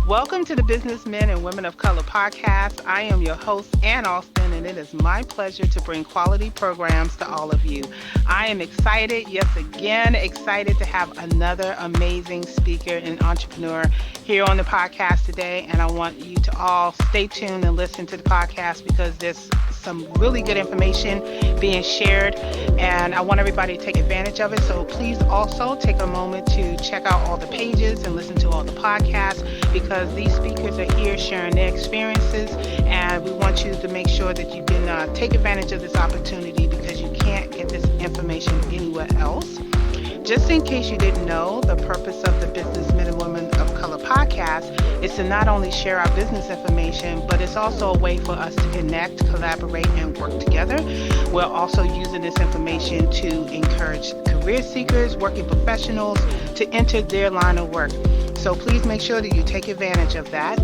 Welcome to the Businessmen and Women of Color podcast. I am your host, Ann Alston, and it is my pleasure to bring quality programs to all of you. I am excited, yes, again, excited to have another amazing speaker and entrepreneur here on the podcast today. And I want you to all stay tuned and listen to the podcast because there's some really good information being shared, and I want everybody to take advantage of it. So please also take a moment to check out all the pages and listen to all the podcasts because these speakers are here sharing their experiences, and we want you to make sure that you can take advantage of this opportunity because you can't get this information anywhere else. Just in case you didn't know, the purpose of the Businessmen and Women of Color podcast is to not only share our business information, but it's also a way for us to connect, collaborate, and work together. We're also using this information to encourage career seekers, working professionals to enter their line of work. So please make sure that you take advantage of that.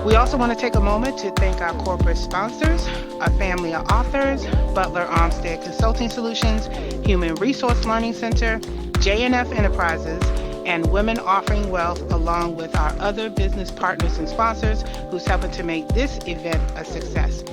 We also want to take a moment to thank our corporate sponsors, our family of authors, Butler Armstead Consulting Solutions, Human Resource Learning Center, J&F Enterprises, and Women Offering Wealth, along with our other business partners and sponsors who's helping to make this event a success.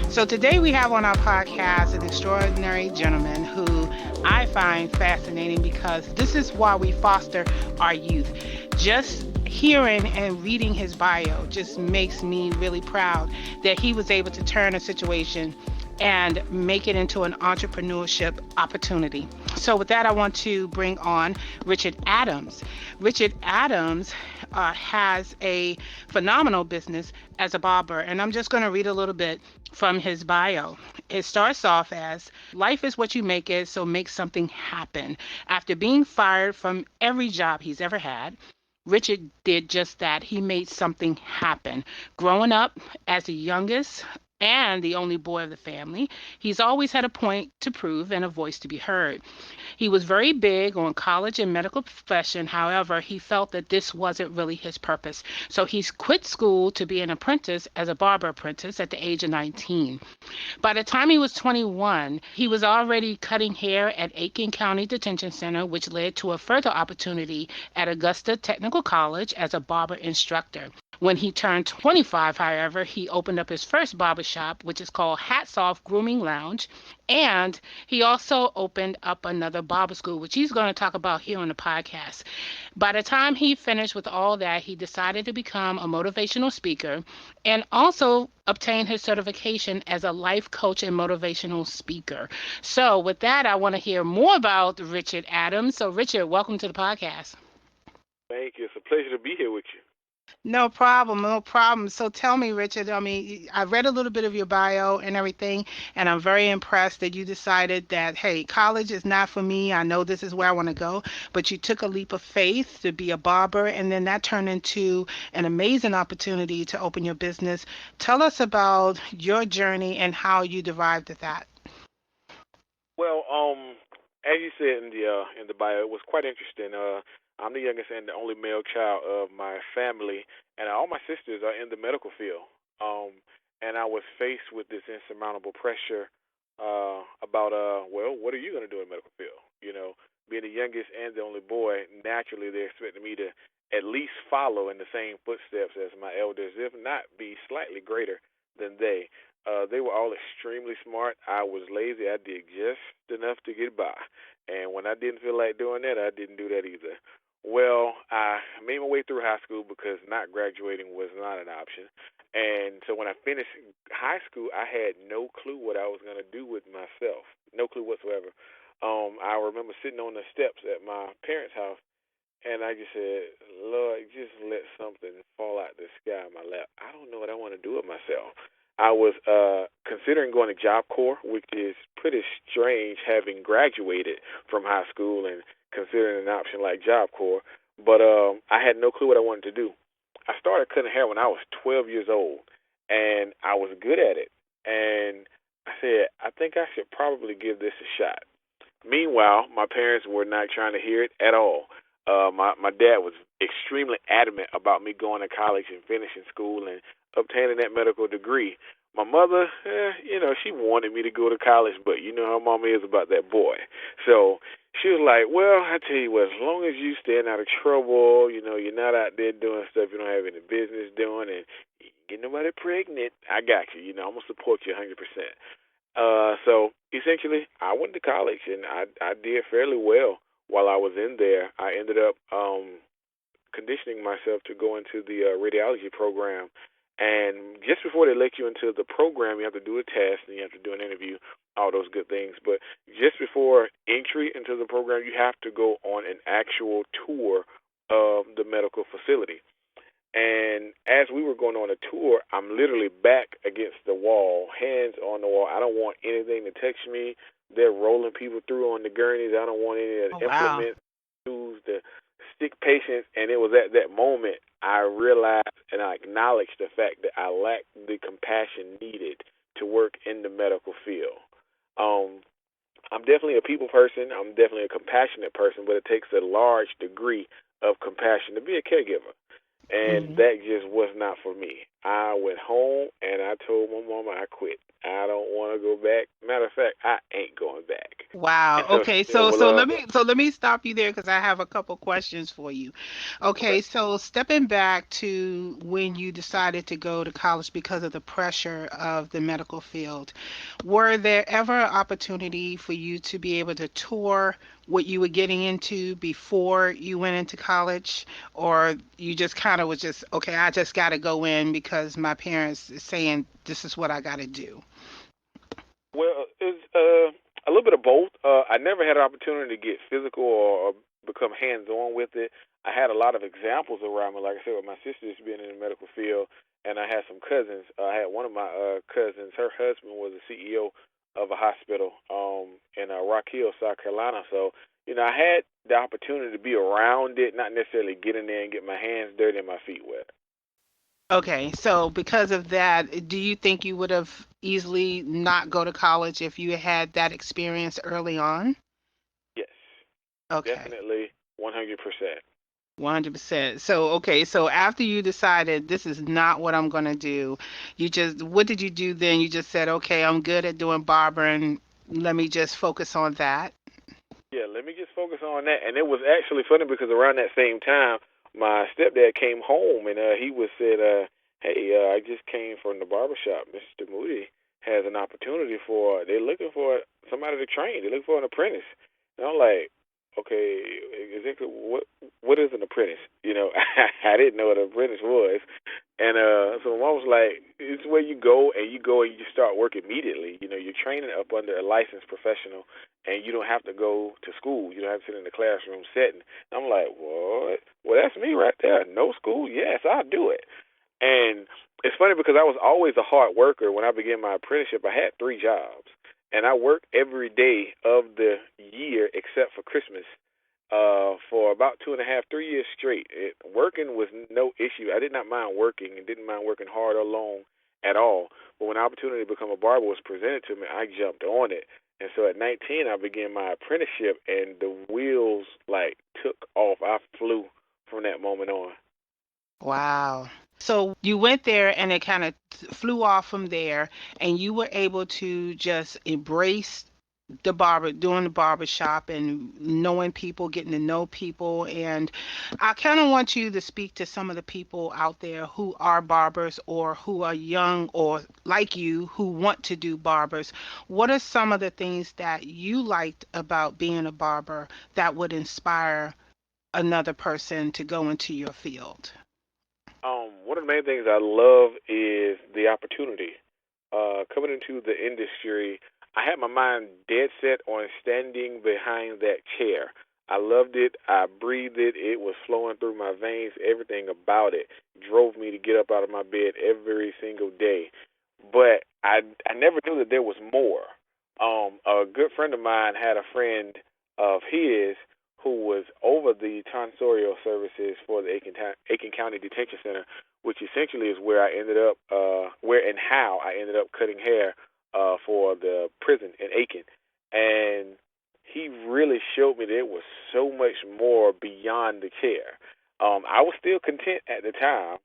So today we have on our podcast an extraordinary gentleman who I find fascinating because this is why we foster our youth. Just hearing and reading his bio just makes me really proud that he was able to turn a situation and make it into an entrepreneurship opportunity. So with that, I want to bring on Richard Adams. Richard Adams has a phenomenal business as a barber, and I'm just going to read a little bit from his bio. It starts off as, life is what you make it, so make something happen. After being fired from every job he's ever had, Richard did just that. He made something happen. Growing up as the youngest and the only boy of the family, he's always had a point to prove and a voice to be heard. He was very big on college and medical profession. However, he felt that this wasn't really his purpose. So he's quit school to be an apprentice as a barber apprentice at the age of 19. By the time he was 21, he was already cutting hair at Aiken County Detention Center, which led to a further opportunity at Augusta Technical College as a barber instructor. When he turned 25, however, he opened up his first barbershop, which is called Hats Off Grooming Lounge, and he also opened up another barber school, which he's going to talk about here on the podcast. By the time he finished with all that, he decided to become a motivational speaker and also obtain his certification as a life coach and motivational speaker. So with that, I want to hear more about Richard Adams. So Richard, welcome to the podcast. Thank you. It's a pleasure to be here with you. No problem, no problem. So tell me, Richard, I mean, I read a little bit of your bio and everything, and I'm very impressed that you decided that, hey, college is not for me. I know this is where I want to go, but you took a leap of faith to be a barber, and then that turned into an amazing opportunity to open your business. Tell us about your journey and how you derived at that. Well, as you said in the bio, it was quite interesting. I'm the youngest and the only male child of my family, and all my sisters are in the medical field. And I was faced with this insurmountable pressure about, well, what are you going to do in the medical field? Being the youngest and the only boy, naturally they expected me to at least follow in the same footsteps as my elders, if not be slightly greater than they. They were all extremely smart. I was lazy. I did just enough to get by. And when I didn't feel like doing that, I didn't do that either. Well, I made my way through high school because not graduating was not an option. And so when I finished high school, I had no clue what I was going to do with myself. No clue whatsoever. I remember sitting on the steps at my parents' house, and I just said, Lord, just let something fall out the sky in my lap. I don't know what I want to do with myself. I was considering going to Job Corps, which is pretty strange having graduated from high school and considering an option like Job Corps. But I had no clue what I wanted to do. I started cutting hair when I was 12 years old, and I was good at it. And I said, I think I should probably give this a shot. Meanwhile, my parents were not trying to hear it at all. My dad was extremely adamant about me going to college and finishing school and obtaining that medical degree. My mother, she wanted me to go to college, but you know how mama is about that boy. So she was like, well, I tell you what, as long as you staying out of trouble, you're not out there doing stuff you don't have any business doing, and you get nobody pregnant, I got you. I'm gonna support you 100%. So essentially, I went to college and I did fairly well while I was in there. I ended up conditioning myself to go into the radiology program. And just before they let you into the program, you have to do a test and you have to do an interview, all those good things. But just before entry into the program, you have to go on an actual tour of the medical facility. And as we were going on a tour, I'm literally back against the wall, hands on the wall. I don't want anything to touch me. They're rolling people through on the gurneys. I don't want any of Oh, the wow. implements, tools, the sick patients. And it was at that moment I realized and I acknowledged the fact that I lacked the compassion needed to work in the medical field. Um, I'm definitely a people person. I'm definitely a compassionate person, but it takes a large degree of compassion to be a caregiver. And Mhm. that just was not for me. I went home and I told my mama I quit. I don't want to go back. Matter of fact, I ain't going back. And Wow. so Okay. she said, So well, let me stop you there because I have a couple questions for you. okay. Okay. So stepping back to when you decided to go to college because of the pressure of the medical field, were there ever an opportunity for you to be able to tour what you were getting into before you went into college, or you just kind of was just okay? I just got to go in because my parents is saying this is what I got to do. Well, it's a little bit of both. I never had an opportunity to get physical or become hands-on with it. I had a lot of examples around me, like I said, with my sisters being in the medical field, and I had some cousins. I had one of my cousins. Her husband was the CEO of a hospital in Rock Hill, South Carolina. So, I had the opportunity to be around it, not necessarily get in there and get my hands dirty and my feet wet. Okay, so because of that, do you think you would have easily not go to college if you had that experience early on? Yes, Okay, definitely, 100%. 100%. So, okay, so after you decided this is not what I'm going to do, what did you do then? You just said, okay, I'm good at doing barbering. Let me just focus on that. Yeah, let me just focus on that. And it was actually funny because around that same time, my stepdad came home and he was said, "Hey, I just came from the barbershop. Mr. Moody has an opportunity for. They're looking for somebody to train. They're looking for an apprentice." And I'm like, "Okay, exactly what is an apprentice? I didn't know what an apprentice was." And so my mom was like, "It's where you go and you start work immediately. You're training up under a licensed professional." And you don't have to go to school. You don't have to sit in the classroom setting. I'm like, what? Well, that's me right there. No school? Yes, I'll do it. And it's funny because I was always a hard worker. When I began my apprenticeship, I had 3 jobs. And I worked every day of the year except for Christmas for about 2.5, 3 years straight. Working was no issue. I did not mind working and didn't mind working hard or long at all. But when the opportunity to become a barber was presented to me, I jumped on it. And so at 19, I began my apprenticeship, and the wheels like took off. I flew from that moment on. Wow. So you went there and it kind of flew off from there, and you were able to just embrace doing the barber shop and knowing people, getting to know people. And I kind of want you to speak to some of the people out there who are barbers or who are young or like you who want to do barbers. What are some of the things that you liked about being a barber that would inspire another person to go into your field? One of the main things I love is the opportunity. Coming into the industry, I had my mind dead set on standing behind that chair. I loved it. I breathed it. It was flowing through my veins. Everything about it drove me to get up out of my bed every single day. But I never knew that there was more. A good friend of mine had a friend of his who was over the tonsorial services for the Aiken County Detention Center, which essentially is where I ended up, where and how I ended up cutting hair for the prison in Aiken. And he really showed me that it was so much more beyond the chair. I was still content at the time,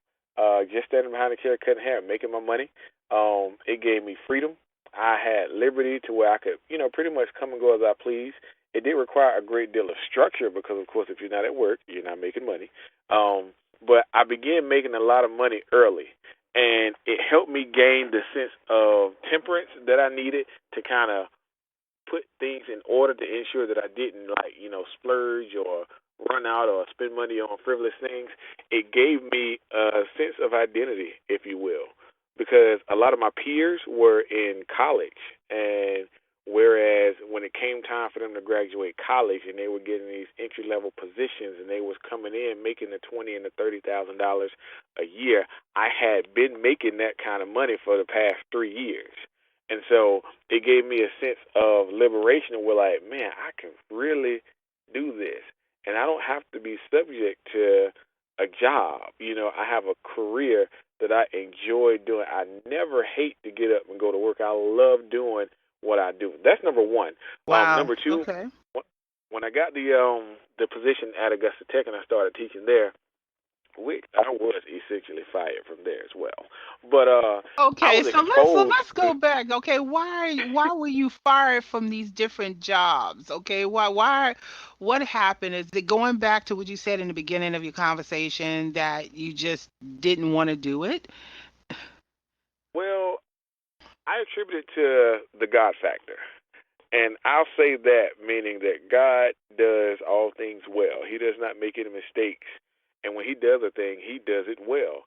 just standing behind the chair, cutting hair, making my money. It gave me freedom. I had liberty to where I could, pretty much come and go as I please. It did require a great deal of structure because, of course, if you're not at work, you're not making money. But I began making a lot of money early, and it helped me gain the sense of temperance that I needed to kind of put things in order to ensure that I didn't, like, splurge or run out or spend money on frivolous things. It gave me a sense of identity, if you will, because a lot of my peers were in college, and whereas when it came time for them to graduate college and they were getting these entry level positions and they was coming in making the $20,000 and the $30,000 a year, I had been making that kind of money for the past 3 years. And so it gave me a sense of liberation, and we're like, man, I can really do this. And I don't have to be subject to a job. I have a career that I enjoy doing. I never hate to get up and go to work. I love doing what I do. That's number one. Wow. Number two, Okay. when I got the position at Augusta Tech and I started teaching there, I was essentially fired from there as well. But I Okay, was so let's so exposed let's to. go back. Okay, why were you fired from these different jobs? Okay, why what happened? Is it going back to what you said in the beginning of your conversation that you just didn't want to do it? Well, I attribute it to the God factor. And I'll say that, meaning that God does all things well. He does not make any mistakes. And when He does a thing, He does it well.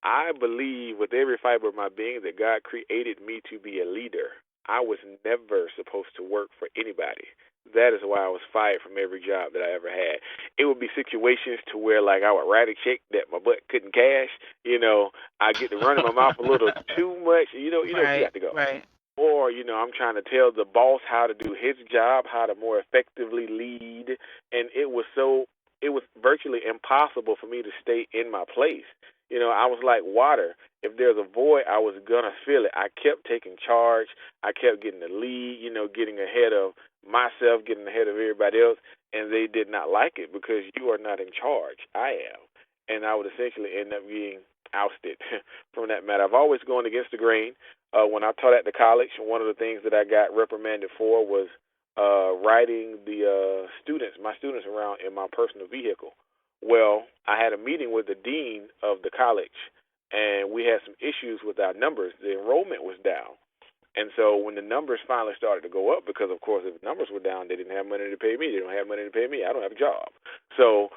I believe with every fiber of my being that God created me to be a leader. I was never supposed to work for anybody. That is why I was fired from every job that I ever had. It would be situations to where, like, I would write a check that my butt couldn't cash. I get to run in my mouth a little too much. You Right, got to go. right, Or, I'm trying to tell the boss how to do his job, how to more effectively lead. And it was virtually impossible for me to stay in my place. I was like water. If there's a void, I was going to fill it. I kept taking charge. I kept getting the lead, getting ahead of myself, getting ahead of everybody else. And they did not like it because you are not in charge. I am. And I would essentially end up being ousted from that matter. I've always gone against the grain. When I taught at the college, one of the things that I got reprimanded for was riding my students around in my personal vehicle. Well, I had a meeting with the dean of the college, and we had some issues with our numbers. The enrollment was down. And so when the numbers finally started to go up, because of course if the numbers were down, they didn't have money to pay me. They don't have money to pay me. I don't have a job. So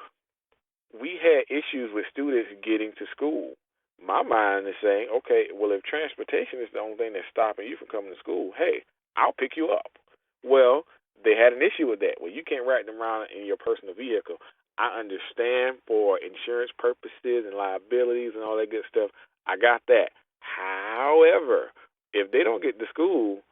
we had issues with students getting to school. My mind is saying, okay, well, if transportation is the only thing that's stopping you from coming to school, hey, I'll pick you up. Well, they had an issue with that. Well, you can't ride them around in your personal vehicle. I understand for insurance purposes and liabilities and all that good stuff. I got that. However, if they don't get to school,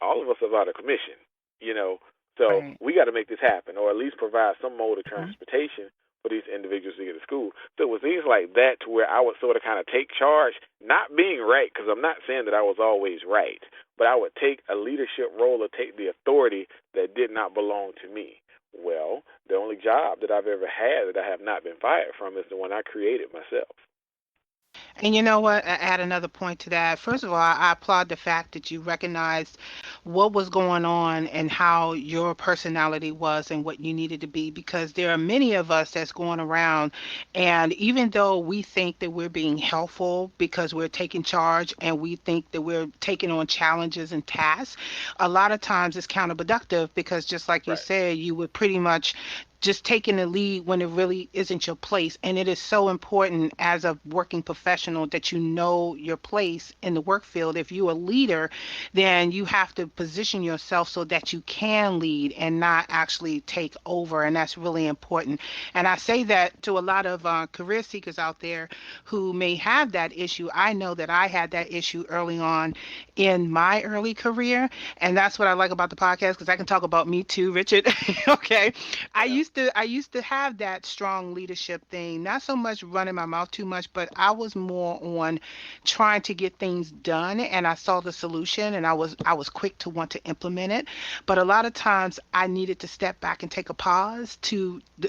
all of us are out of commission, you know. So right. we got to make this happen, or at least provide some mode of Mhm. transportation for these individuals to get to school. So it was things like that to where I would sort of kind of take charge, not being right, because I'm not saying that I was always right, but I would take a leadership role or take the authority that did not belong to me. Well, the only job that I've ever had that I have not been fired from is the one I created myself. And you know what? Add another point to that. First of all, I applaud the fact that you recognized what was going on and how your personality was and what you needed to be, because there are many of us that's going around, and even though we think that we're being helpful because we're taking charge and we think that we're taking on challenges and tasks, a lot of times it's counterproductive because just like you Right, said, you would pretty much just taking the lead when it really isn't your place. And it is so important as a working professional that you know your place in the work field. If you're a leader, then you have to position yourself so that you can lead and not actually take over. And that's really important. And I say that to a lot of career seekers out there who may have that issue. I know that I had that issue early on in my early career. And that's what I like about the podcast because I can talk about me too, Richard. Okay. I yeah, used I used to have that strong leadership thing, not so much running my mouth too much, but I was more on trying to get things done, and I saw the solution, and I was quick to want to implement it. But a lot of times I needed to step back and take a pause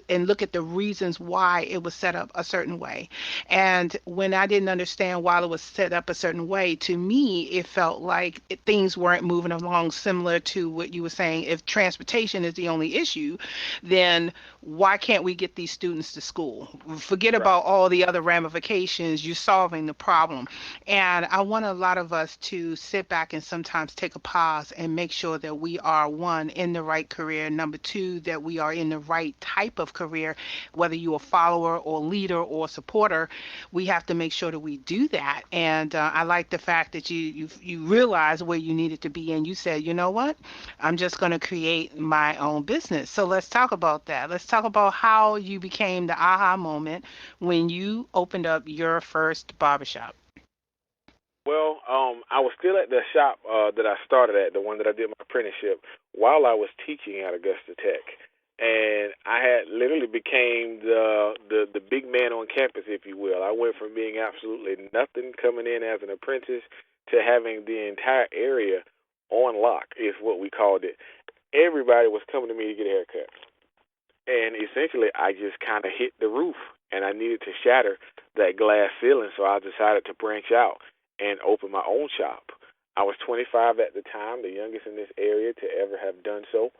and look at the reasons why it was set up a certain way. And when I didn't understand why it was set up a certain way, to me, it felt like things weren't moving along, similar to what you were saying. If transportation is the only issue, then why can't we get these students to school? Forget Right. about all the other ramifications. You're solving the problem. And I want a lot of us to sit back and sometimes take a pause and make sure that we are, one, in the right career. Number two, that we are in the right type of career, whether you're a follower or leader or supporter. We have to make sure that we do that. And I like the fact that you realize where you needed to be, and you said, you know what, I'm just going to create my own business. So let's talk about that. Let's talk about how you became the aha moment when you opened up your first barbershop. Well, I was still at the shop that I started at, the one that I did my apprenticeship, while I was teaching at Augusta Tech, and I had literally became the big man on campus, if you will. I went from being absolutely nothing coming in as an apprentice to having the entire area on lock, is what we called it. Everybody was coming to me to get a haircut, and essentially I just kind of hit the roof, and I needed to shatter that glass ceiling, so I decided to branch out and open my own shop. I was 25 at the time, the youngest in this area to ever have done so.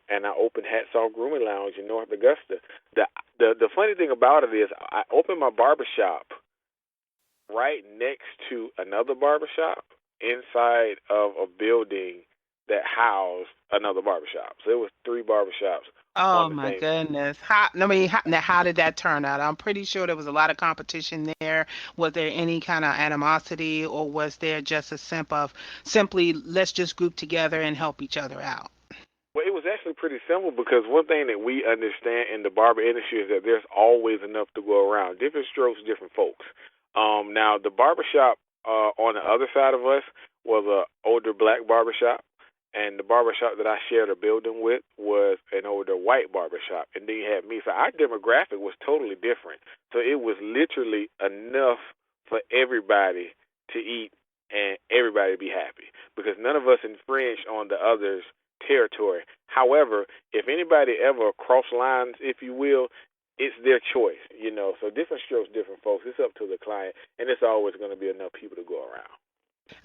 And I opened Hats Off Grooming Lounge in North Augusta. The funny thing about it is I opened my barbershop right next to another barbershop inside of a building that housed another barbershop. So it was three barbershops on Oh the my same. goodness. Now how did that turn out? I'm pretty sure there was a lot of competition there. Was there any kind of animosity, or was there just a simply let's just group together and help each other out? Well, it was actually pretty simple because one thing that we understand in the barber industry is that there's always enough to go around. Different strokes, different folks. Now, the barbershop on the other side of us was a older black barbershop, and the barbershop that I shared a building with was an older white barbershop. And then you had me. So our demographic was totally different. So it was literally enough for everybody to eat and everybody to be happy because none of us infringed on the others' territory. However, if anybody ever cross lines, if you will, it's their choice, you know. So different strokes, different folks. It's up to the client, and it's always going to be enough people to go around.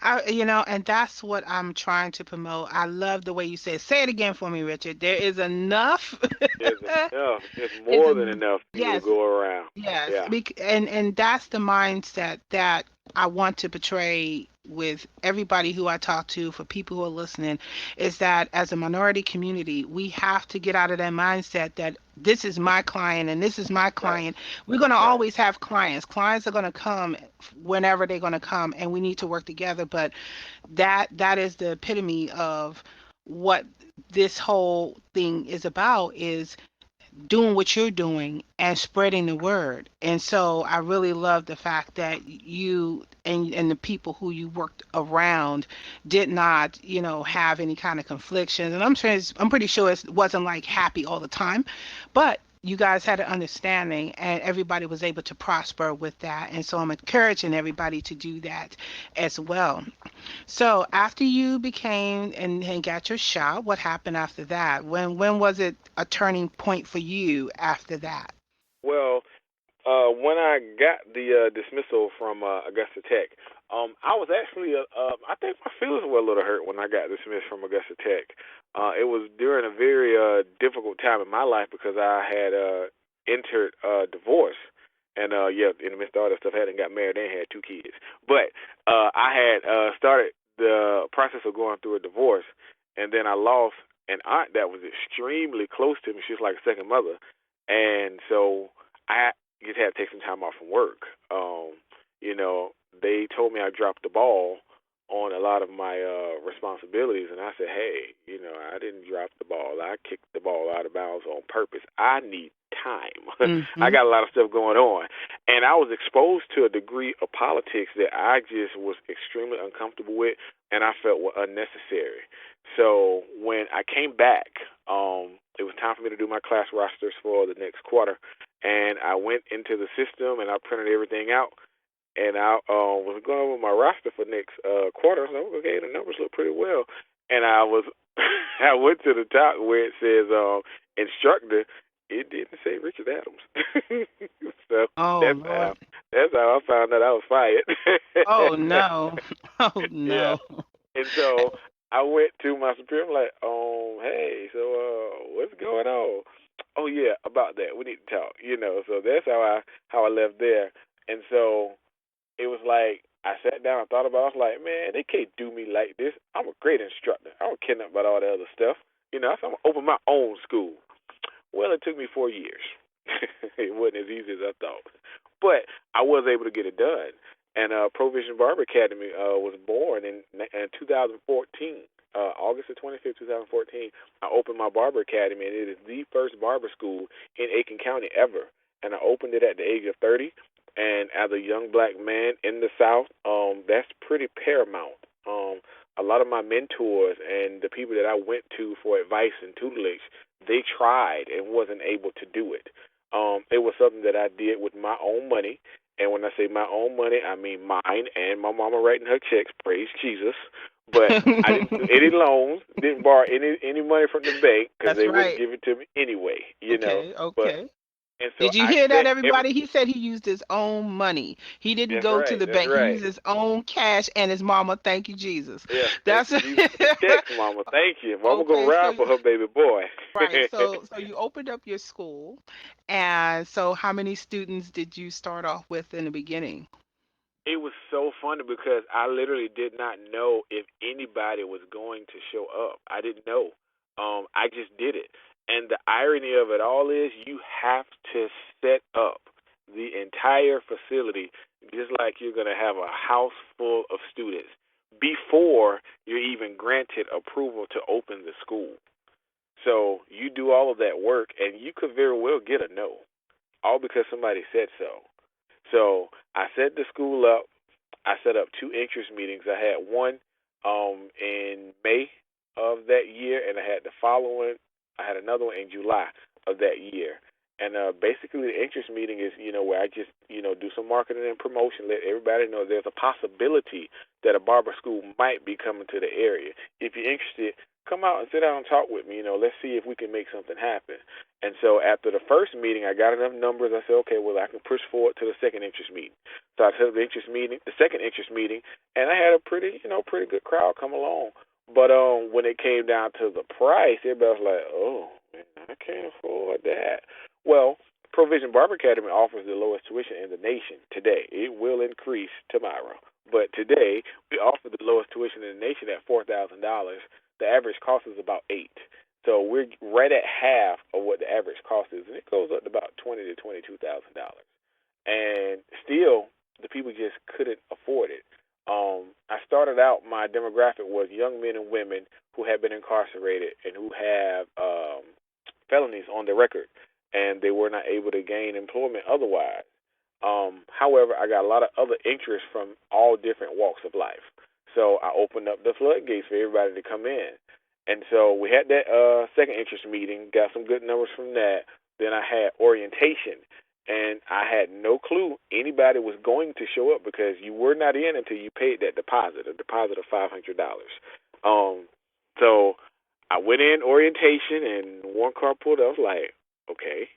And that's what I'm trying to promote. I love the way you say it again for me, Richard. There is enough. There's enough. There's There's more than a enough people to yes, go around. yes, Yeah. and that's the mindset that I want to portray with everybody who I talk to, for people who are listening, is that as a minority community, we have to get out of that mindset that this is my client and this is my Right. client. We're going to Right. always have clients. Clients are going to come whenever they're going to come, and we need to work together. But that is the epitome of what this whole thing is about, is doing what you're doing and spreading the word. And so I really love the fact that you and the people who you worked around did not, have any kind of conflictions. And I'm pretty sure it wasn't like happy all the time, but you guys had an understanding and everybody was able to prosper with that. And so I'm encouraging everybody to do that as well. So after you became and got your shot, what happened after that? When was it a turning point for you after that? Well, when I got the dismissal from Augusta Tech, I was actually, I think my feelings were a little hurt when I got dismissed from Augusta Tech. It was during a very difficult time in my life because I had entered divorce. And, yeah, in the midst of all that stuff, I hadn't got married and had two kids. But I had started the process of going through a divorce, and then I lost an aunt that was extremely close to me. She was like a second mother. And so I just had to take some time off from work. You know, they told me I dropped the ball on a lot of my responsibilities, and I said, hey, I didn't drop the ball. I kicked the ball out of bounds on purpose. I need time. I Mm-hmm. got a lot of stuff going on, and I was exposed to a degree of politics that I just was extremely uncomfortable with, and I felt were unnecessary. So when I came back, it was time for me to do my class rosters for the next quarter, and I went into the system and I printed everything out, and I was going over my roster for next quarter. I was like, okay, the numbers look pretty well, and I was I went to the top where it says instructor. It didn't say Richard Adams, so Oh that's how Lord. that's how I found out I was fired. Oh no. Oh Yeah, no. and so I went to my superior. I'm like, hey, so what's going on? Oh yeah, about that. We need to talk. So that's how I left there. And so it was like I sat down and thought about it. I was like, man, they can't do me like this. I'm a great instructor. I don't care nothing about all the other stuff. So I'm gonna open my own school. Well, it took me 4 years. It wasn't as easy as I thought, but I was able to get it done. And Provision Barber Academy was born in 2014, August the 25th, 2014. I opened my barber academy, and it is the first barber school in Aiken County ever. And I opened it at the age of 30. And as a young black man in the South, that's pretty paramount. A lot of my mentors and the people that I went to for advice and tutelage, they tried and wasn't able to do it. It was something that I did with my own money, and when I say my own money, I mean mine and my mama writing her checks. Praise Jesus! But I didn't do any loans, didn't borrow any money from the bank because That's they wouldn't right. give it to me anyway. Okay, But okay. and so Did you I hear that, set every. everybody? He said he used his own money. He didn't That's go to right. the That's bank. He right. used his own cash and his mama. Thank you, Jesus. Yeah. Thank That's you, Jesus, for the checks, Mama. Thank you. Mama gonna okay. So ride for her baby boy. right. So you opened up your school, and so how many students did you start off with in the beginning? It was so funny because I literally did not know if anybody was going to show up. I didn't know. I just did it. And the irony of it all is you have to set up the entire facility just like you're going to have a house full of students before you're even granted approval to open the school. So you do all of that work and you could very well get a no, all because somebody said so. So I set the school up. I set up two interest meetings. I had one in May of that year, and I had the following. I had another one in July of that year. And basically, the interest meeting is, where I just, do some marketing and promotion, let everybody know there's a possibility that a barber school might be coming to the area. If you're interested, come out and sit down and talk with me. Let's see if we can make something happen. And so after the first meeting, I got enough numbers. I said, okay, well, I can push forward to the second interest meeting. So I set up the second interest meeting, and I had a pretty good crowd come along. But when it came down to the price, everybody was like, oh, man, I can't afford that. Well, Provision Barber Academy offers the lowest tuition in the nation today. It will increase tomorrow. But today, we offer the lowest tuition in the nation at $4,000. The average cost is about $8,000. So we're right at half of what the average cost is, and it goes up to about $20,000 to $22,000. And still, the people just couldn't afford it. I started out, my demographic was young men and women who have been incarcerated and who have felonies on their record, and they were not able to gain employment otherwise. However, I got a lot of other interest from all different walks of life. So I opened up the floodgates for everybody to come in. And so we had that second interest meeting, got some good numbers from that. Then I had orientation, and I had no clue anybody was going to show up because you were not in until you paid that deposit, a deposit of $500. So I went in orientation, and one car pulled up. I was like, okay.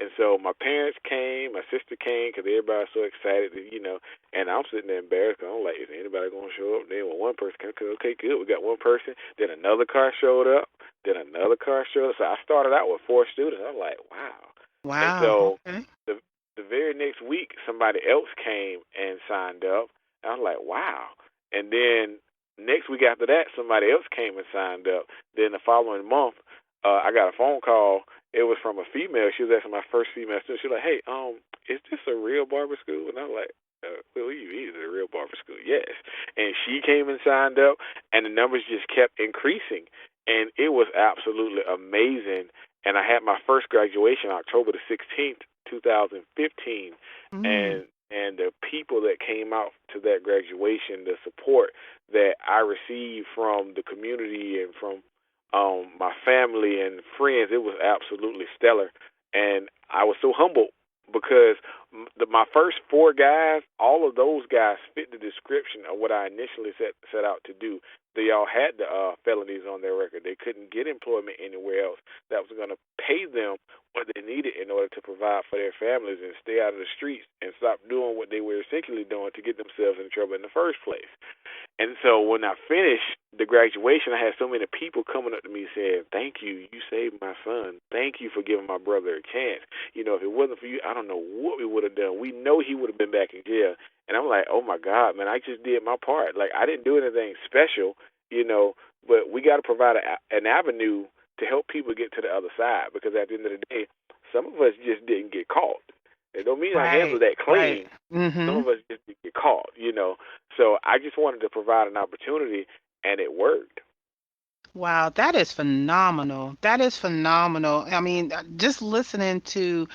And so my parents came, my sister came, because everybody was so excited, and I'm sitting there embarrassed. I'm like, is anybody going to show up? Then when one person came, okay, good, we got one person. Then another car showed up. Then another car showed up. So I started out with 4 students. I'm like, wow. And Wow. so Okay. the very next week, somebody else came and signed up. I was like, wow. And then next week after that, somebody else came and signed up. Then the following month, I got a phone call. It was from a female. She was actually my first female student. She was like, hey, is this a real barber school? And I was like, well, what do you mean it's a real barber school? Yes. And she came and signed up, and the numbers just kept increasing. And it was absolutely amazing. And I had my first graduation October the 16th, 2015. Mm. And the people that came out to that graduation, the support that I received from the community and from my family and friends. It was absolutely stellar, and I was so humbled because my first four guys, all of those guys fit the description of what I initially set out to do. They all had the felonies on their record. They couldn't get employment anywhere else that was going to pay them what they needed in order to provide for their families and stay out of the streets and stop doing what they were essentially doing to get themselves in trouble in the first place. And so when I finished the graduation, I had so many people coming up to me saying, "Thank you, you saved my son. Thank you for giving my brother a chance. You know, if it wasn't for you, I don't know what we would have done. We know he would have been back in jail." And I'm like, "Oh my God, man, I just did my part. Like I didn't do anything special, but we got to provide an avenue to help people get to the other side because at the end of the day, some of us just didn't get caught. It don't mean our hands are Right. that Right. clean. Some Mhm. of us just didn't get caught. So I just wanted to provide an opportunity, and it worked. Wow, that is phenomenal. That is phenomenal. I mean, just listening to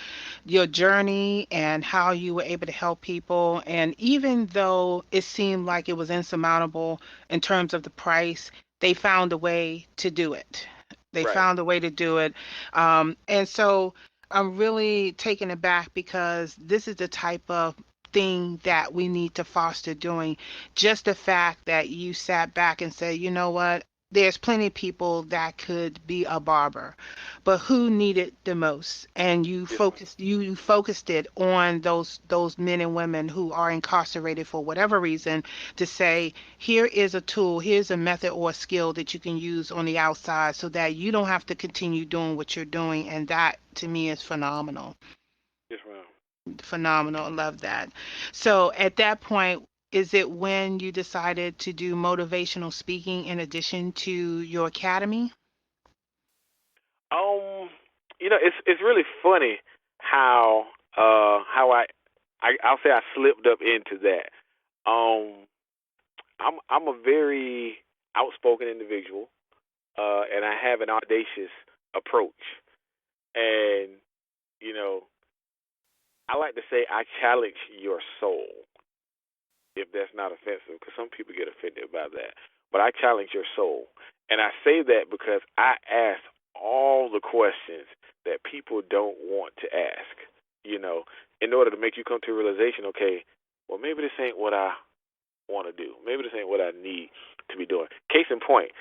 your journey and how you were able to help people. And even though it seemed like it was insurmountable in terms of the price, they found a way to do it. They Right. found a way to do it. And so I'm really taken aback because this is the type of thing that we need to foster doing. Just the fact that you sat back and said, you know what? There's plenty of people that could be a barber, but who needed the most, and Yes, ma'am. you focused it on those men and women who are incarcerated for whatever reason, to say here is a tool, here's a method or a skill that you can use on the outside so that you don't have to continue doing what you're doing. And that to me is phenomenal. Yes, ma'am. Phenomenal. I love that. So at that point, is it when you decided to do motivational speaking in addition to your academy? Um, it's really funny how I'll say I slipped up into that. Um, I'm a very outspoken individual, and I have an audacious approach, and you know, I like to say I challenge your soul. If that's not offensive, because some people get offended by that. But I challenge your soul. And I say that because I ask all the questions that people don't want to ask, you know, in order to make you come to a realization, okay, well, maybe this ain't what I want to do. Maybe this ain't what I need to be doing. Case in point,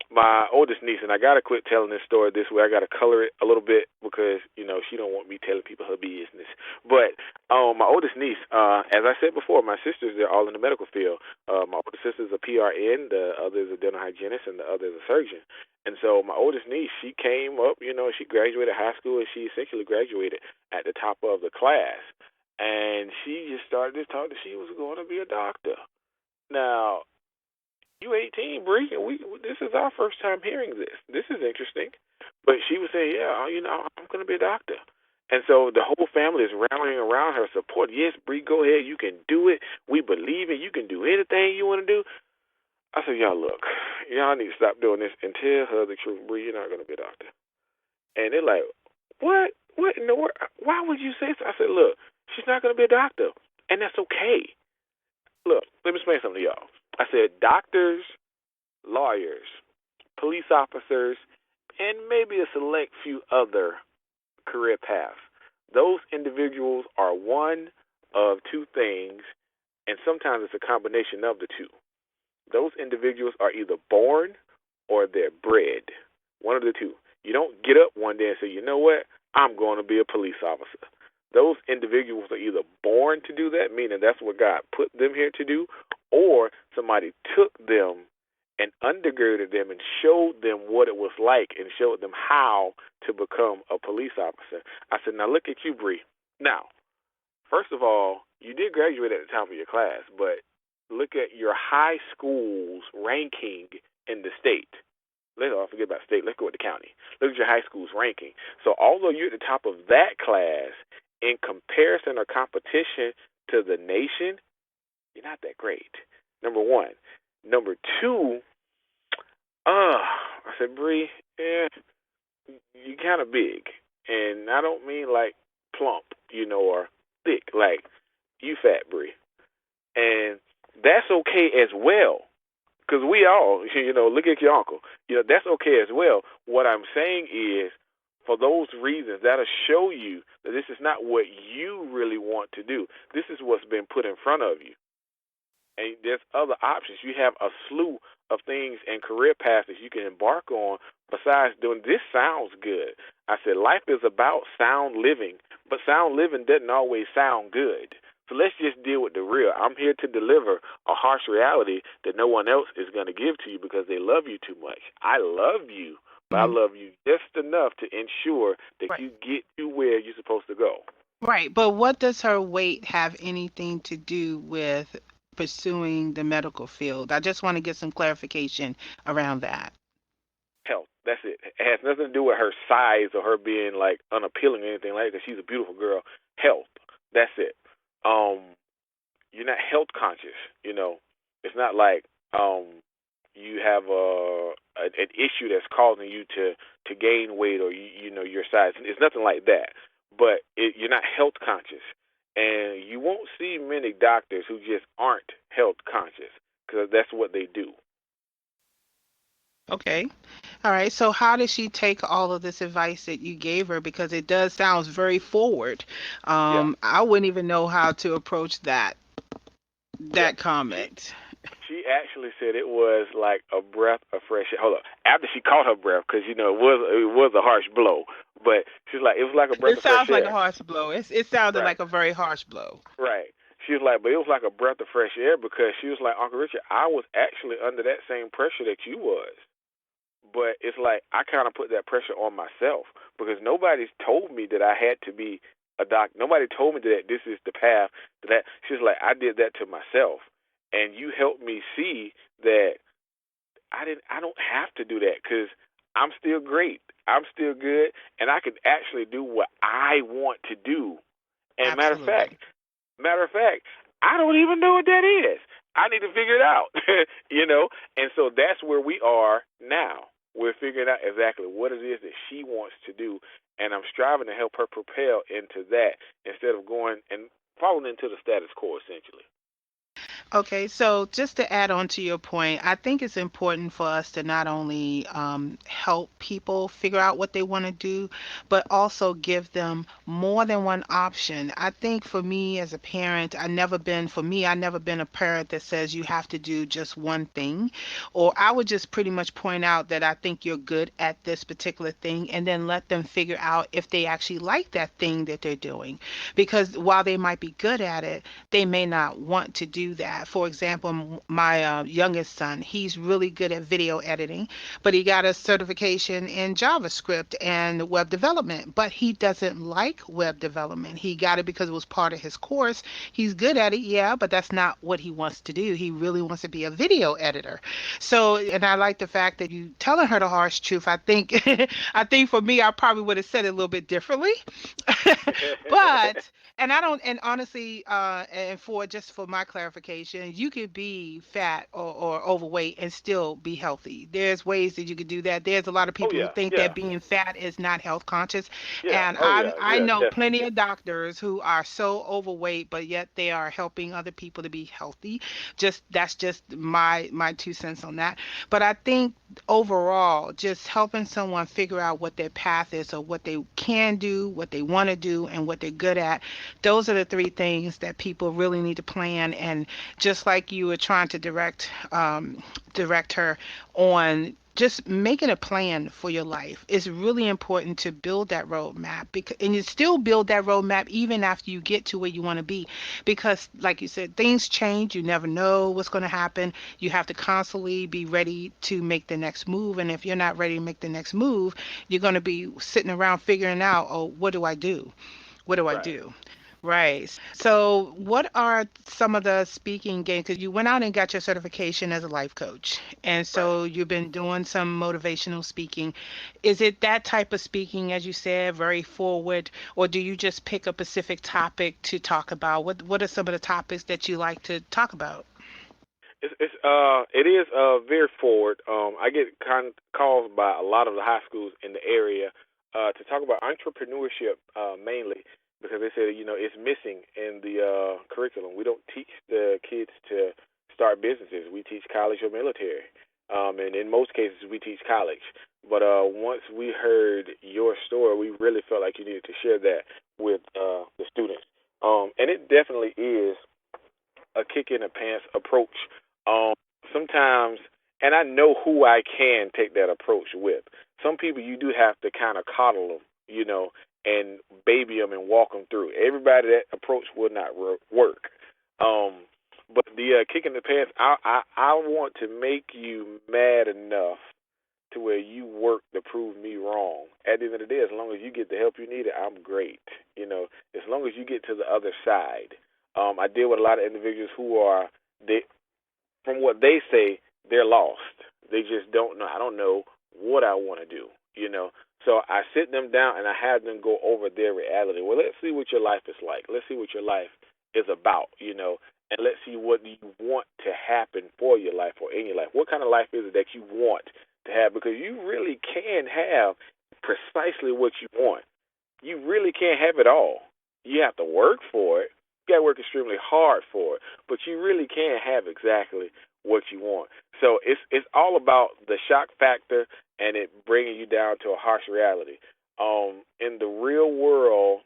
my oldest niece, and I gotta quit telling this story this way. I gotta color it a little bit because she don't want me telling people her business. But my oldest niece, as I said before, my sisters they're all in the medical field. My older sister's a PRN, the other is a dental hygienist, and the other is a surgeon. And so my oldest niece, she came up, she graduated high school, and she essentially graduated at the top of the class. And she just started to talk that she was going to be a doctor. Now, you 18, Bree, and this is our first time hearing this. This is interesting. But she was saying, yeah, I'm going to be a doctor. And so the whole family is rallying around her support. Yes, Bree, go ahead. You can do it. We believe it. You can do anything you want to do. I said, y'all, look, y'all need to stop doing this and tell her the truth. Bree, you're not going to be a doctor. And they're like, what? What in the world? Why would you say so? I said, look, she's not going to be a doctor. And that's okay. Look, let me explain something to y'all. I said doctors, lawyers, police officers, and maybe a select few other career paths. Those individuals are one of two things, and sometimes it's a combination of the two. Those individuals are either born or they're bred. One of the two. You don't get up one day and say, you know what, I'm going to be a police officer. Those individuals are either born to do that, meaning that's what God put them here to do, or somebody took them and undergirded them and showed them what it was like and showed them how to become a police officer. I said, now look at you, Bree. Now, first of all, you did graduate at the top of your class, but look at your high school's ranking in the state. Let's forget about state. Let's go with the county. Look at your high school's ranking. So although you're at the top of that class, in comparison or competition to the nation, you're not that great. Number one. Number two, I said, Bree, you kind of big. And I don't mean like plump, or thick. Like, you fat, Bree. And that's okay as well. Because we all, look at your uncle. That's okay as well. What I'm saying is, for those reasons, that'll show you that this is not what you really want to do. This is what's been put in front of you. And there's other options. You have a slew of things and career paths that you can embark on besides doing this. Sounds good. I said life is about sound living, but sound living doesn't always sound good. So let's just deal with the real. I'm here to deliver a harsh reality that no one else is going to give to you because they love you too much. I love you, but I Mhm. love you just enough to ensure that Right. you get to where you're supposed to go. Right. But what does her weight have anything to do with pursuing the medical field? I just want to get some clarification around that. Health. That's it. It has nothing to do with her size or her being like unappealing or anything like that. She's a beautiful girl. Health. That's it. You're not health conscious. It's not like you have an issue that's causing you to gain weight or your size. It's nothing like that. But you're not health conscious, and you won't see many doctors who just aren't health conscious because that's what they do. Okay. All right. So how does she take all of this advice that you gave her? Because it does sounds very forward. Yeah. I wouldn't even know how to approach Yeah. that She comment. She actually said it was like a breath of fresh air. Hold on. After she caught her breath, because it was a harsh blow, but she's like it was like a breath It of fresh sounds like a air. harsh blow. It sounded Right, like a very harsh blow. right. She was like, but it was like a breath of fresh air because she was like, Uncle Richard, I was actually under that same pressure that you was, but it's like I kind of put that pressure on myself because nobody's told me that I had to be a doc. Nobody told me that this is the path. That she's like I did that to myself, and you helped me see that I don't have to do that because I'm still great. I'm still good, and I can actually do what I want to do. And Absolutely. matter of fact, I don't even know what that is. I need to figure it out, And so that's where we are now. We're figuring out exactly what it is that she wants to do, and I'm striving to help her propel into that instead of going and falling into the status quo, essentially. Okay, so just to add on to your point, I think it's important for us to not only help people figure out what they want to do, but also give them more than one option. I think for me as a parent, I never been a parent that says you have to do just one thing. Or I would just pretty much point out that I think you're good at this particular thing and then let them figure out if they actually like that thing that they're doing. Because while they might be good at it, they may not want to do that. For example, my youngest son, he's really good at video editing, but he got a certification in JavaScript and web development, but he doesn't like web development. He got it because it was part of his course. He's good at it, yeah, but that's not what he wants to do. He really wants to be a video editor. So, and I like the fact that you telling her the harsh truth. I think, I think for me, I probably would have said it a little bit differently. But and I don't, and honestly, and for just for my clarification, you could be fat or overweight and still be healthy. There's ways that you could do that. There's a lot of Oh people who yeah, think yeah, that being fat is not health conscious, yeah. and Oh yeah, I yeah, know definitely. plenty of doctors who are so overweight, but yet they are helping other people to be healthy. Just that's just my 2 cents on that. But I think overall, just helping someone figure out what their path is or what they can do, what they want to do, and what they're good at, those are the three things that people really need to plan. And just like you were trying to direct her on just making a plan for your life, it's really important to build that roadmap, because and you still build that roadmap even after you get to where you want to be, because like you said, things change. You never know what's going to happen. You have to constantly be ready to make the next move, and if you're not ready to make the next move, you're going to be sitting around figuring out, oh, what do I do? What do I Right. do? Right. So, what are some of the speaking games? Because you went out and got your certification as a life coach. And Right. so you've been doing some motivational speaking. Is it that type of speaking, as you said, very forward, or do you just pick a specific topic to talk about? What are some of the topics that you like to talk about? It is very forward. I get calls by a lot of the high schools in the area to talk about entrepreneurship mainly because they say it's missing in the curriculum. We don't teach the kids to start businesses. We teach college or military, and in most cases we teach college. But once we heard your story, we really felt like you needed to share that with the students. And it definitely is a kick in the pants approach. Um, Sometimes, and I know who I can take that approach with. Some people you do have to kind of coddle them, and baby them and walk them through. Everybody that approach will not work. But the kick in the pants, I want to make you mad enough to where you work to prove me wrong. At the end of the day, as long as you get the help you need, I'm great. As long as you get to the other side. I deal with a lot of individuals who are they from what they say, they're lost. They just don't know. I don't know what I want to do. So I sit them down and I have them go over their reality. Well, let's see what your life is like. Let's see what your life is about. And let's see what you want to happen for your life or in your life. What kind of life is it that you want to have? Because you really can have precisely what you want. You really can't have it all. You have to work for it. You got to work extremely hard for it, but you really can't have exactly what you want. So it's all about the shock factor and it bringing you down to a harsh reality. In the real world,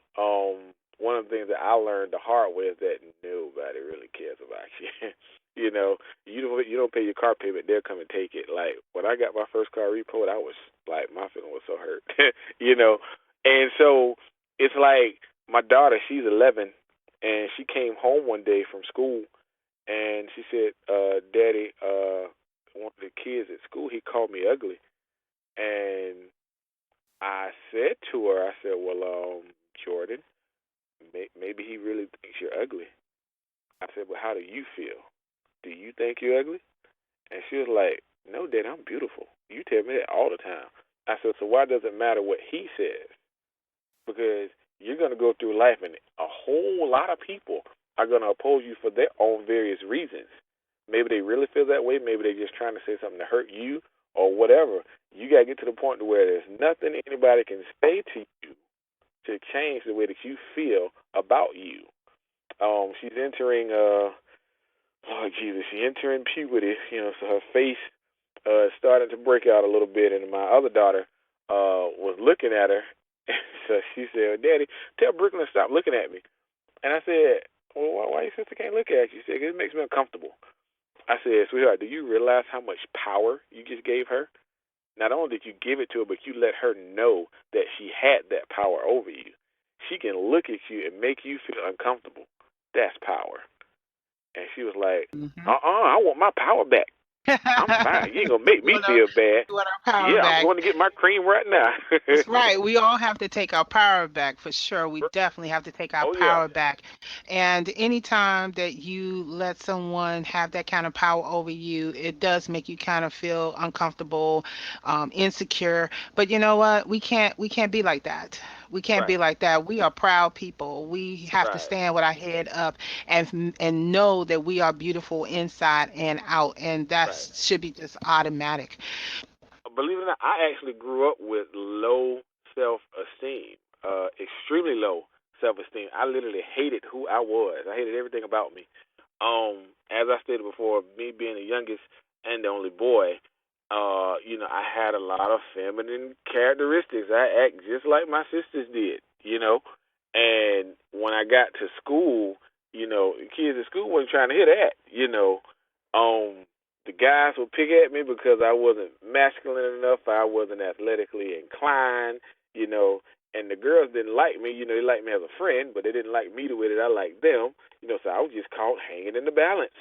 one of the things that I learned the hard way is that nobody really cares about you. You don't pay your car payment, they'll come and take it. Like when I got my first car repoed, I was like, my feeling was so hurt. And so it's like my daughter, she's 11, and she came home one day from school, and she said, Daddy, one of the kids at school, he called me ugly. And I said to her, I said, well, Jordan, maybe he really thinks you're ugly. I said, but how do you feel? Do you think you're ugly? And she was like, no, Dad, I'm beautiful. You tell me that all the time. I said, so why does it matter what he says? Because you're going to go through life and a whole lot of people are going to oppose you for their own various reasons. Maybe they really feel that way. Maybe they're just trying to say something to hurt you or whatever. You got to get to the point where there's nothing anybody can say to you to change the way that you feel about you. She's entering, she's entering puberty, so her face is starting to break out a little bit. And my other daughter was looking at her. So she said, Daddy, tell Brooklyn to stop looking at me. And I said, well, why your sister can't look at you? She said, it makes me uncomfortable. I said, sweetheart, do you realize how much power you just gave her? Not only did you give it to her, but you let her know that she had that power over you. She can look at you and make you feel uncomfortable. That's power. And she was like, Mm-hmm. I want my power back. I'm fine. You ain't going to make me feel bad. We want our power Yeah, I'm back. going to get my cream right now. That's right. We all have to take our power back for sure. We definitely have to take our Oh, yeah. power back. And anytime that you let someone have that kind of power over you, it does make you kind of feel uncomfortable, insecure. But you know what? We can't be like that. We can't be Right, like that. We are proud people. We have to right, stand with our head up and know that we are beautiful inside and out. And that right. should be just automatic. Believe it or not, I actually grew up with low self-esteem, extremely low self-esteem. I literally hated who I was. I hated everything about me. As I stated before, me being the youngest and the only boy, I had a lot of feminine characteristics. I act just like my sisters did. And when I got to school, kids at school wasn't trying to hear that. The guys would pick at me because I wasn't masculine enough. I wasn't athletically inclined. And the girls didn't like me. They liked me as a friend, but they didn't like me the way that I liked them. So I was just caught hanging in the balance.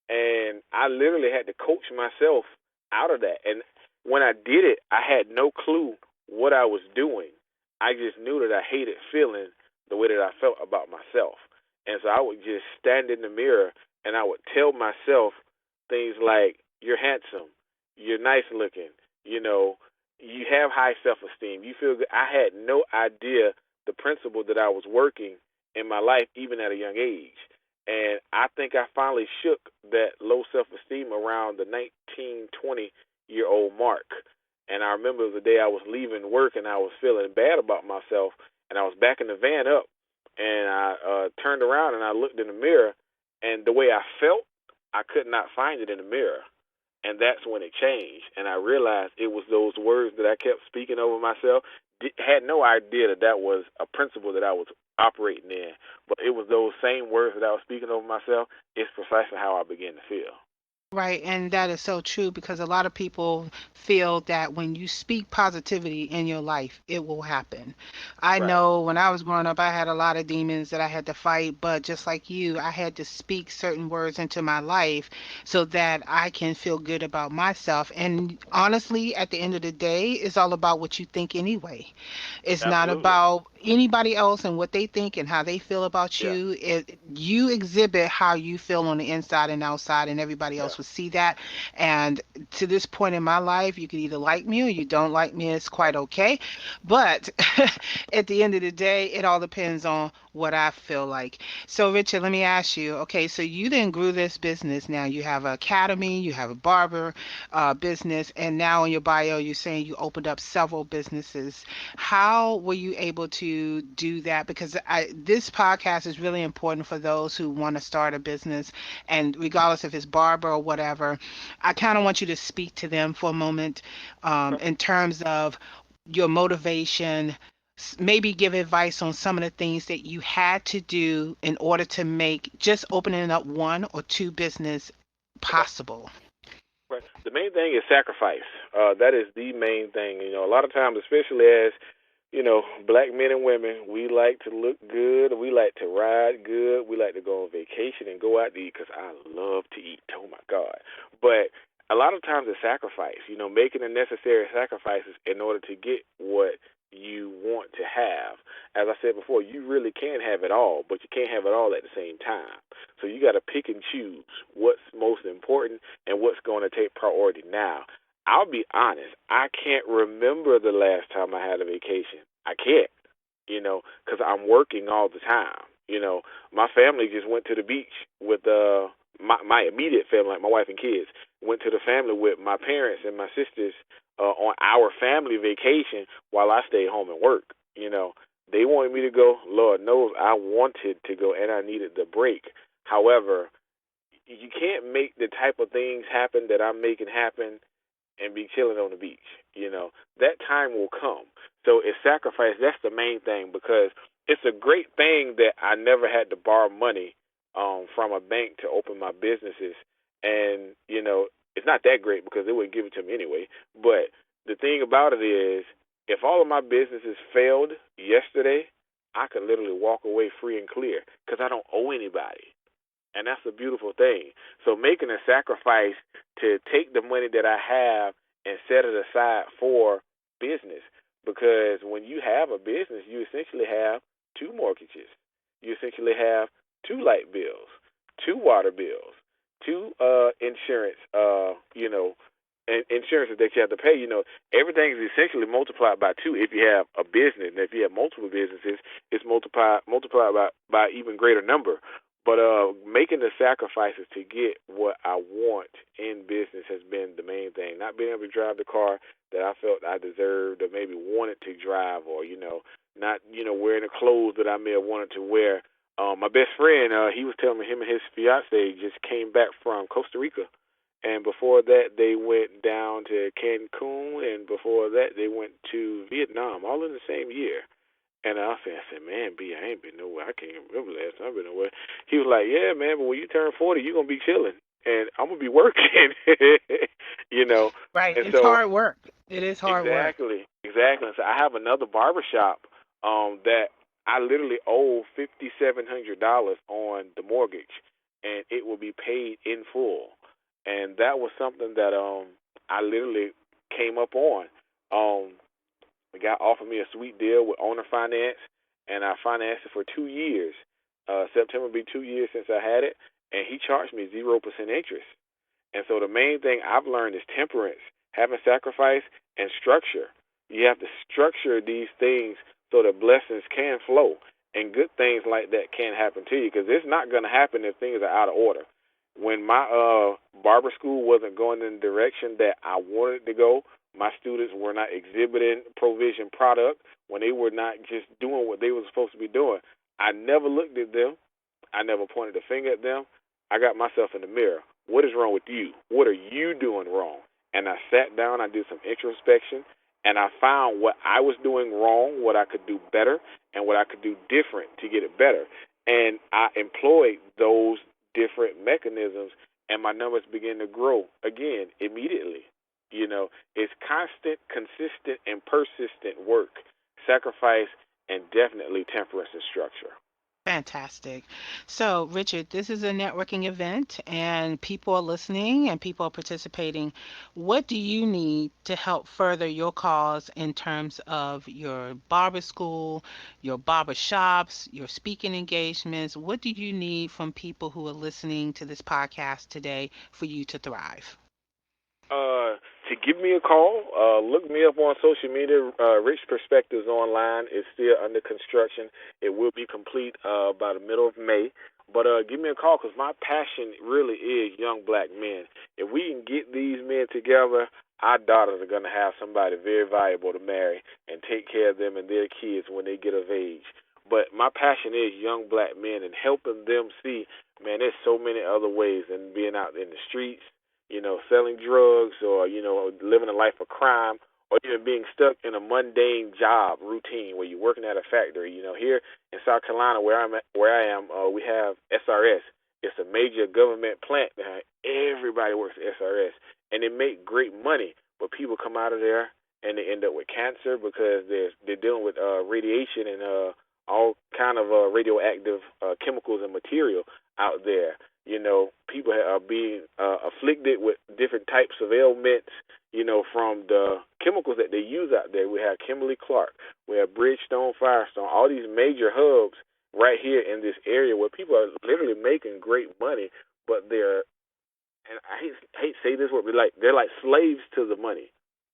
And I literally had to coach myself out of that. And when I did it, I had no clue what I was doing. I just knew that I hated feeling the way that I felt about myself. And so I would just stand in the mirror and I would tell myself things like, you're handsome, you're nice looking, you have high self-esteem, you feel good. I had no idea the principle that I was working in my life, even at a young age. And I think I finally shook that low self-esteem around the 19, 20-year-old mark. And I remember the day I was leaving work and I was feeling bad about myself. And I was backing the van up. And I turned around and I looked in the mirror. And the way I felt, I could not find it in the mirror. And that's when it changed. And I realized it was those words that I kept speaking over myself. Had no idea that that was a principle that I was operating in. But it was those same words that I was speaking over myself. It's precisely how I began to feel. Right, and that is so true because a lot of people feel that when you speak positivity in your life, it will happen. I Right. know when I was growing up, I had a lot of demons that I had to fight, but just like you, I had to speak certain words into my life so that I can feel good about myself. And honestly, at the end of the day, it's all about what you think anyway. It's not Absolutely. about anybody else and what they think and how they feel about Yeah. you. You exhibit how you feel on the inside and outside, and everybody Yeah. else will see that. And to this point in my life, you can either like me or you don't like me. It's quite okay. But at the end of the day, it all depends on what I feel like. So, Richard, let me ask you. Okay, so you then grew this business. Now you have an academy, you have a barber business, and now in your bio, you're saying you opened up several businesses. How were you able to do that? Because this podcast is really important for those who want to start a business, and regardless if it's barber or whatever, I kind of want you to speak to them for a moment Okay. in terms of your motivation. Maybe give advice on some of the things that you had to do in order to make just opening up one or two business Okay. possible. Right. The main thing is sacrifice. That is the main thing. A lot of times, especially as black men and women, we like to look good. We like to ride good. We like to go on vacation and go out to eat because I love to eat. Oh my God! But a lot of times it's sacrifice. Making the necessary sacrifices in order to get what you want to have. As I said before, you really can have it all, but you can't have it all at the same time. So you got to pick and choose what's most important and what's going to take priority now. I'll be honest, I can't remember the last time I had a vacation. I can't, because I'm working all the time. My family just went to the beach with my immediate family, like my wife and kids, went to the family with my parents and my sisters on our family vacation while I stayed home and work. They wanted me to go. Lord knows I wanted to go and I needed the break. However, you can't make the type of things happen that I'm making happen and be chilling on the beach. That time will come. So it's sacrifice. That's the main thing because it's a great thing that I never had to borrow money from a bank to open my businesses. And, it's not that great because they wouldn't give it to me anyway. But the thing about it is, if all of my businesses failed yesterday, I could literally walk away free and clear because I don't owe anybody. And that's a beautiful thing. So making a sacrifice to take the money that I have and set it aside for business. Because when you have a business, you essentially have two mortgages. You essentially have two light bills, two water bills, two insurance, insurances that you have to pay. Everything is essentially multiplied by two if you have a business. And if you have multiple businesses, it's multiplied by even greater number. But making the sacrifices to get what I want in business has been the main thing. Not being able to drive the car that I felt I deserved or maybe wanted to drive, or not wearing the clothes that I may have wanted to wear. My best friend, he was telling me him and his fiance just came back from Costa Rica, and before that they went down to Cancun, and before that they went to Vietnam, all in the same year. And I said, man, B, I ain't been nowhere. I can't even remember the last time I've been nowhere. He was like, yeah, man, but when you turn 40, you're going to be chilling. And I'm going to be working, you know. Right. And It's so, hard work. It is hard work. exactly. So I have another barber shop that I literally owe $5,700 on the mortgage, and it will be paid in full. And that was something that I literally came up on. Um, the guy offered me a sweet deal with owner finance, and I financed it for 2 years. September will be 2 years since I had it, and he charged me 0% interest. And so the main thing I've learned is temperance, having sacrifice, and structure. You have to structure these things so that blessings can flow, and good things like that can happen to you, because it's not going to happen if things are out of order. When my barber school wasn't going in the direction that I wanted to go, my students were not exhibiting provision product, when they were not just doing what they were supposed to be doing, I never looked at them. I never pointed a finger at them. I got myself in the mirror. what is wrong with you? What are you doing wrong? And I sat down, I did some introspection, and I found what I was doing wrong, what I could do better, and what I could do different to get it better. And I employed those different mechanisms, and my numbers began to grow again immediately. It's constant, consistent, and persistent work, sacrifice, and definitely temperance and structure. Fantastic. So, Richard, this is a networking event and people are listening and people are participating. What do you need to help further your cause in terms of your barber school, your barber shops, your speaking engagements? What do you need from people who are listening to this podcast today for you to thrive? To give me a call, look me up on social media. Rich Perspectives Online is still under construction. It will be complete by the middle of May. But give me a call because my passion really is young black men. If we can get these men together, our daughters are going to have somebody very valuable to marry and take care of them and their kids when they get of age. But my passion is young black men and helping them see, man, there's so many other ways than being out in the streets, selling drugs or, living a life of crime or even being stuck in a mundane job routine where you're working at a factory. Here in South Carolina where I am, we have SRS. It's a major government plant. Everybody works at SRS, and they make great money, but people come out of there and they end up with cancer because they're dealing with radiation and all kind of radioactive chemicals and material out there. People are being afflicted with different types of ailments, from the chemicals that they use out there. We have Kimberly-Clark, we have Bridgestone, Firestone, all these major hubs right here in this area where people are literally making great money, but and I hate to say this word, but they're like slaves to the money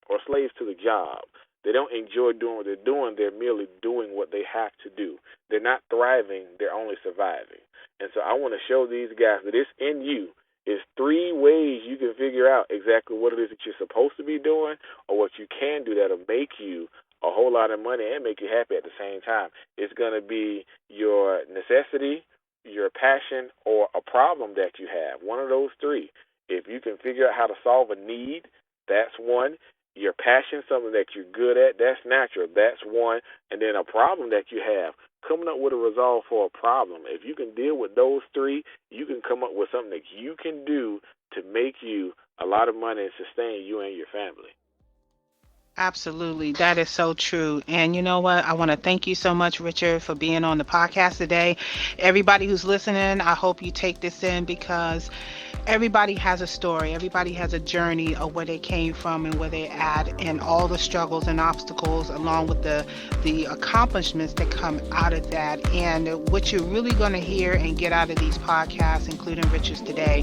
or slaves to the job. They don't enjoy doing what they're doing. They're merely doing what they have to do. They're not thriving. They're only surviving. And so I want to show these guys that it's in you. It's 3 ways you can figure out exactly what it is that you're supposed to be doing or what you can do that'll make you a whole lot of money and make you happy at the same time. It's going to be your necessity, your passion, or a problem that you have. One of those 3. If you can figure out how to solve a need, that's one. Your passion, something that you're good at, that's natural. That's one. And then a problem that you have, coming up with a resolve for a problem. If you can deal with those 3, you can come up with something that you can do to make you a lot of money and sustain you and your family. Absolutely. That is so true. And you know what? I want to thank you so much, Richard, for being on the podcast today. Everybody who's listening, I hope you take this in because everybody has a story. Everybody has a journey of where they came from and where they're at and all the struggles and obstacles along with the accomplishments that come out of that. And what you're really going to hear and get out of these podcasts, including Richard's today,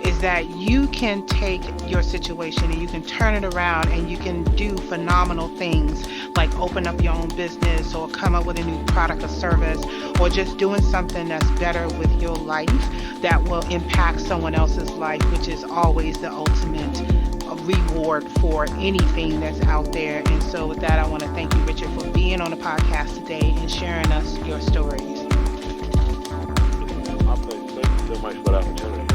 is that you can take your situation and you can turn it around and you can do phenomenal things like open up your own business or come up with a new product or service or just doing something that's better with your life that will impact someone else's life, which is always the ultimate reward for anything that's out there. And so with that, I want to thank you, Richard, for being on the podcast today and sharing us your stories. My pleasure. Thank you so much for the opportunity.